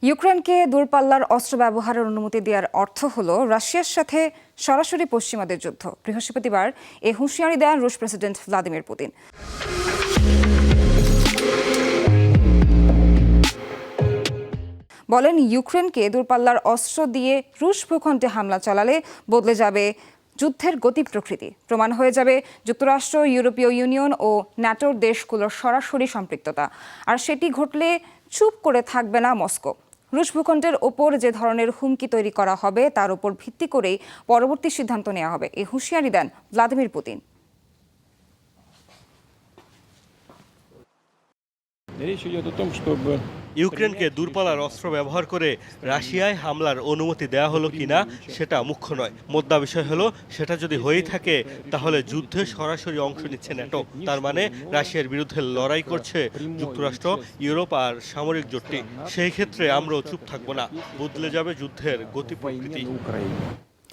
ইউক্রেনকে দূরপাল্লার অস্ত্র ব্যবহারের অনুমতি দেওয়ার অর্থ হল রাশিয়ার সাথে সরাসরি পশ্চিমাদের যুদ্ধ। বৃহস্পতিবার এ হুঁশিয়ারি দেন রুশ প্রেসিডেন্ট ভ্লাদিমির পুতিন। বলেন, ইউক্রেনকে দূরপাল্লার অস্ত্র দিয়ে রুশ ভূখণ্ডে হামলা চালালে বদলে যাবে যুদ্ধের গতি প্রকৃতি। প্রমাণ হয়ে যাবে যুক্তরাষ্ট্র, ইউরোপীয় ইউনিয়ন ও ন্যাটোর দেশগুলোর সরাসরি সম্পৃক্ততা। আর সেটি ঘটলে চুপ করে থাকবে না মস্কো। রুশ ভূখণ্ডের ওপর যে ধরনের হুমকি তৈরি করা হবে তার উপর ভিত্তি করেই পরবর্তী সিদ্ধান্ত নেওয়া হবে, এই হুঁশিয়ারি দেন ভ্লাদিমির পুতিন। ইউক্রেনকে দূরপাল্লার অস্ত্র ব্যবহার করে রাশিয়ায় হামলার অনুমতি দেওয়া হলো কিনা সেটা মুখ্য নয়। মোদ্দা বিষয় হলো, সেটা যদি হয়েই থাকে তাহলে যুদ্ধে সরাসরি অংশ নিচ্ছে ন্যাটো। তার মানে রাশিয়ার বিরুদ্ধে লড়াই করছে যুক্তরাষ্ট্র, ইউরোপ আর সামরিক জোটটি। সেই ক্ষেত্রে আমরাও চুপ থাকবো না, বদলে যাবে যুদ্ধের গতি প্রকৃতি।